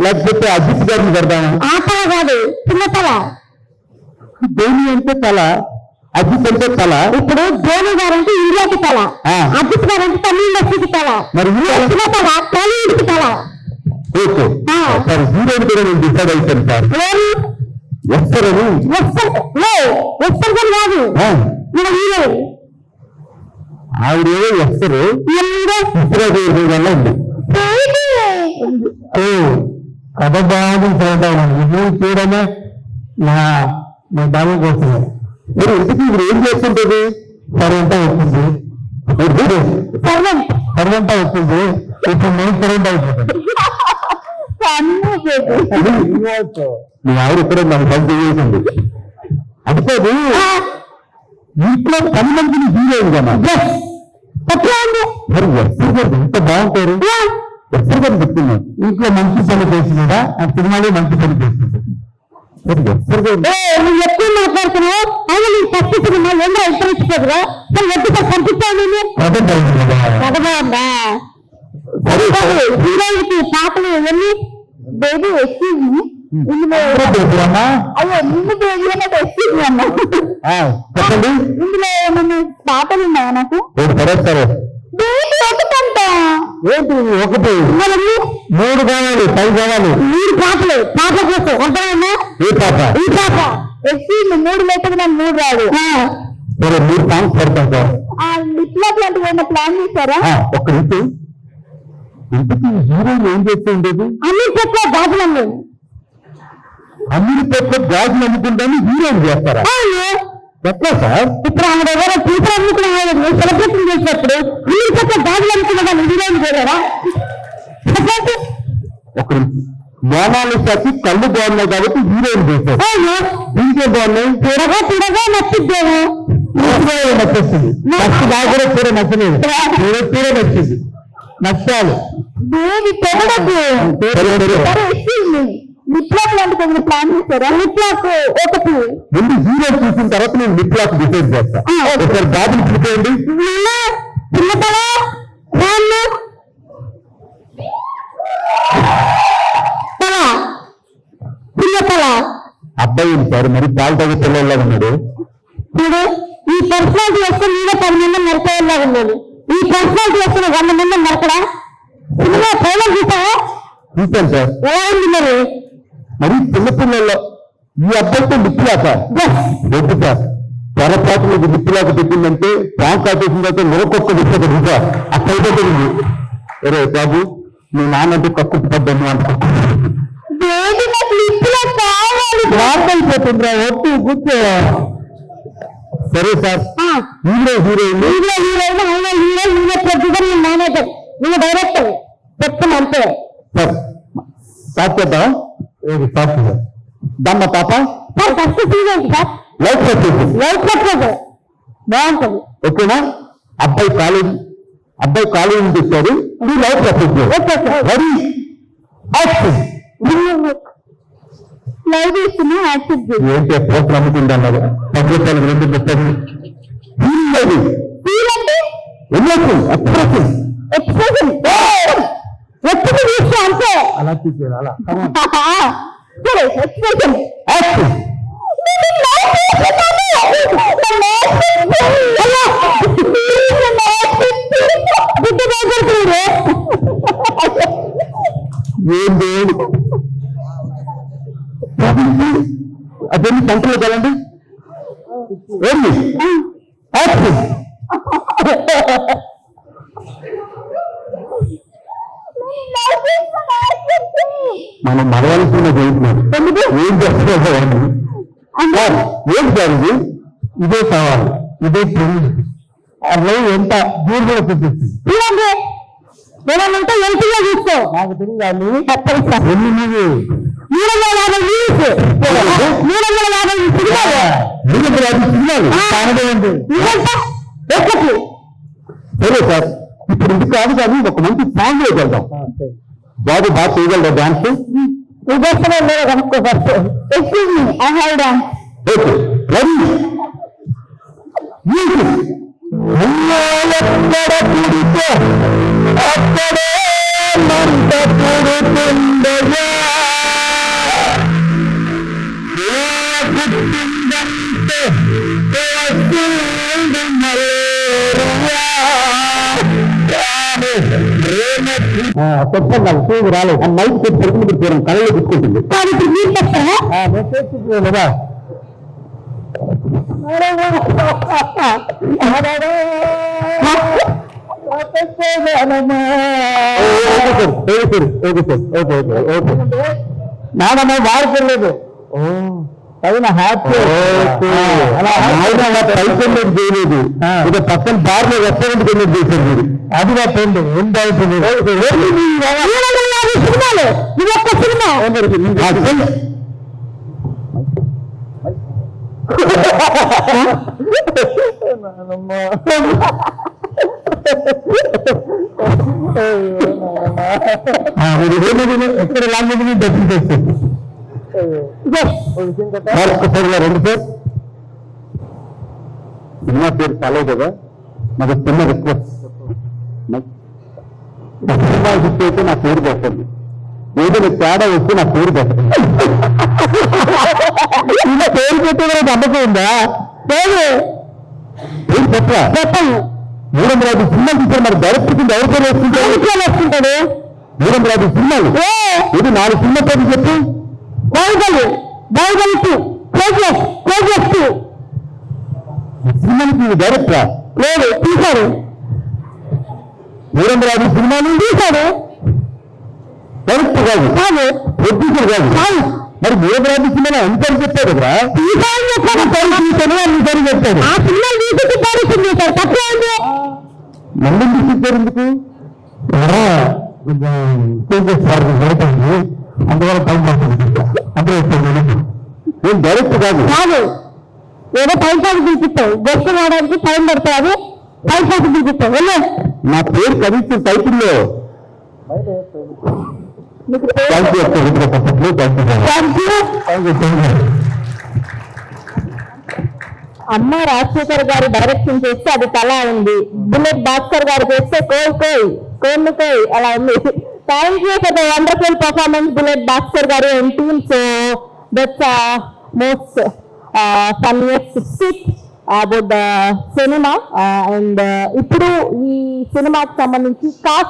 లేకపోతే అజిత్ గారిని పెడదామా? ఆ తల కాదు, చిన్న తల. ధోని అంటే తల, అజిత్ అంటే తల. ఇప్పుడు ధోని గారు అంటే ఇండియాకి తల, అజిత్ గారు అంటే తమిళ ఇండస్ట్రీకి తల, మరి చిన్న తల టాలీవుడ్కి తల. ఓకే సార్, హీరోని కూడా నేను డిసైడ్ అవుతాను సార్. ఎస్టర్ అని ఎస్టర్ గారు కాదు, మన హీరో ఆవిడేదో ఎస్టర్ చిత్రదేవి వల్ల ఉంది. కథ బాగుంది చూడటం, ఇది చూడమే నా బాగా కోరుతున్నాను. మీరు ఇంటికి ఇప్పుడు ఏం చేస్తుంటది? సర్వంతా వచ్చింది, సర్వంతా వచ్చింది. ఇప్పుడు నేను సర్వంతా అయిపోతుంది. మీ ఆవిడ ఇక్కడ నాకు పని చేసింది అనుకోదు. ఇంట్లో 10 మందిని హీరోయిన్ కదా, మరి ఎంత బాగుంటారు. ఎప్పుడు గారు చెప్తున్నాను, ఇంట్లో మంచి పని చేసినాడా ఆ సినిమాలో మంచి పని చేస్తుంది. నువ్వు ఎక్కువ మాట్లాడుతున్నావు. అయినా నేను ఫస్ట్ సినిమా ఏంటో ఇష్టపడుతుందిగా, కనిపిస్తాను. హీరోయిన్కి పాటలు ఇవన్నీ బేబీ వస్తుంది. అయ్యో నిన్ను బేబీ అనేది వస్తుంది అన్న. చెప్పండి, ఇందులో ఏమన్నా పాటలు ఉన్నాయా నాకు? బేబీ ఒకటంట. ఏంటి ఒకటి? 3 కావాలి, 10 కావాలి. 3 పాటలు, పాటల కోసం ఉంటాయన్నా. ఏ పాట? ఈ పాట వచ్చి 3 లేకపోతే నాకు 3 రాదు. సరే 3 సాంగ్స్ పెడతాం సార్. ఇట్లా లాంటివి ఏమైనా ప్లాన్ చేశారా? ఒక్క ఇంటికి హీరోయిన్ ఏం చేస్తూ ఉండేది? అమీర్పేట్లో గాజులండి. అమీర్పేట్లో గాజులు అమ్ముకుంటాను హీరోయిన్ చేస్తారా? ఎట్లా సార్? ఇప్పుడు ఆమె ఎవరో టీచర్ అమ్ముకునే సెలబ్రేషన్ చేసినప్పుడు అమీర్పేట్లో గాజులు అమ్ముకున్న దాన్ని హీరోయిన్ చేయలేరా? ఒక మోనాలిసాకి కళ్ళు బాగున్నాయి కాబట్టి హీరోయిన్ చేశారు. దీనికే బాగున్నాయి, తిరగా నచ్చిద్దేమో. నచ్చేస్తుంది. నచ్చి నాకు కూడా కూర నచ్చలేదు, కూర నచ్చింది. నచ్చాలి లిప్లాక్ లాంటి ప్లాన్ చేశారా? లిప్లాక్ ఒకటి ముందు హీరో చూసిన తర్వాత నేను లిప్లాక్ డిసైడ్ చేస్తా. ఒకసారి బాబుని చూపేయండి. చిన్నతల చిన్నతల అబ్బాయి సార్, మరి పాలు తాగే పిల్లల్లా ఉన్నాడు. చూడు, ఈ పర్సనాలిటీ వస్తే నేనే 10 మంది నరకేలా ఉన్నాను. ఈ పర్సనాలిటీ వస్తే 100 మంది నరకడా? సినిమా ట్రైలర్ చూసావా? చూశాను సార్. ఎలా ఉంది మరి? మరి చిన్నపిల్లల్లో ఈ అబ్బాయితో లిప్లాక వద్దు సార్. పొరపాటులో లిప్లాక పెట్టిందంటే ప్రాంక్ కాటేసిన తర్వాత నిరకొక్క విషయం చూసా అక్కడిపోతుంది. అరే బాబు, మీ నాన్నంటే తక్కువ పడ్డాను అనుకుంటుందిరా. ఒట్టు కూర్చో. సరే సార్, హీరోయిన్ మేనేజర్, నువ్వు డైరెక్టర్ చెప్తున్నా అంతే సార్. సార్ చేద్దాం. దమ్మ పాప sir. First season sir, life బాగుంటుంది. ఓకేనా? అబ్బాయి కాలేజీ తెచ్చాడు, ఇది life success. Very action. Live ఇస్తున్నా యాక్సెప్ట్ చేయి. ఏంటి పోస్టులు అమ్ముకుంటున్నారు? 10 రూపాయలు 2 పెట్టండి. ఎక్స్ప్రెషన్ ఎప్పుడు చూస్తే అంతే. అలా చూసారు, అలా ఎక్స్ప్రెషన్ ఏంటి అదేమి సంఖ్యలో కలండి. ఏంటి మనం మరవాల్సిన చేస్తున్నాం. ఏం చేస్తున్నాం? ఏంటి సార్ ఇది? ఇదే కావాలి, ఇదే అట్లా ఎంత దూరం కూడా చూపిస్తుంది. చూస్తే నాకు తెలియదు. 350 సరే సార్, ఇప్పుడు ఇది కాదు కానీ ఒక మంచి సాంగ్ వెళ్దాం. బాబు బాగా చేయగలరా డాన్స్? కనుక్కో first. Excuse me, I have dance. Okay, ready. ఎక్కడ పుడితే అక్కడే మంట పుడుతుందయ్యా. చెప్పండి నాకు చూసి రాలేదు ఆ మైక్ కొట్టి పెరుగుతుంది పెట్టారు కళ్ళలో పెట్టుకుంటుంది కాబట్టి మీరు చెప్తారా లేదా నాదమ్మ వాడుకోలేదు అవునా హ్యాపీ పైసలు చేయలేదు ఇక పక్కన బార్లో రెస్టారెంట్ వెళ్ళి చేశారు మీరు అది నా ఫ్రెండ్ ఏం బాగుంటుంది సినిమాలు ఇది ఒక్క సినిమా ఎక్కడ లాంగ్వేజ్ డబ్బులు చేస్తుంది రెండు పేరు సినిమా పేరు చాలే కదా నాకు చిన్న రిక్వెస్ట్ సినిమా హిట్ అయితే నా పేరు పెట్టండి ఏదైనా తేడా వస్తే నా పేరు పెట్టండి ఇలా పేరు పెట్టే నమ్మకం ఉందా పేరు పేరు పెట్టా చెప్పండి 350 సినిమాలు తీసారు మరి డైరెక్ట్ కింద ఎవరి పేరు వేసుకుంటాడు 350 సినిమాలు ఇది 4 సినిమా పేరు చెప్పి బాహుబలి 2 కేజీఎఫ్ 2 సినిమాకి డైరెక్టరా లేదు తీశారు 350 సినిమాలు తీశారు డైరెక్ట్ కాదు కాదు ప్రొడ్యూసర్ కాదు కాదు మరి 350 సినిమాలు అంతని చెప్పారు కదా తీశారని చెప్పారు తీసాను అని చెప్పారు ఆ సినిమాలు తీసి డైరెక్షన్ చేశారు తప్పే ఉంది మళ్ళీ తీసుకొచ్చారు ఎందుకు అందువల్ల టైం పడుతుంది అంటే నేను డైరెక్ట్ కాదు కాదు ఏదో టైం పాస్ పిలిపిస్తావు గెస్ట్ రావడానికి టైం పడుతుంది టైం పాస్ పిలిపిస్తావు వెళ్ళు నా పేరు కవిత్వం టైటిల్లో నీకు థ్యాంక్ యూ థ్యాంక్ యూ అమ్మ రాజశేఖర్ గారు డైరెక్షన్ చేస్తే అది తలా ఉంది బుల్లెట్ భాస్కర్ గారు చేస్తే కోయి అలా ఉంది thank you for the wonderful performance Bullet Bhaskar garu and team so that's most funniest sit about the cinema and ఇప్పుడు ఈ సినిమాకి సంబంధించి కాస్ట్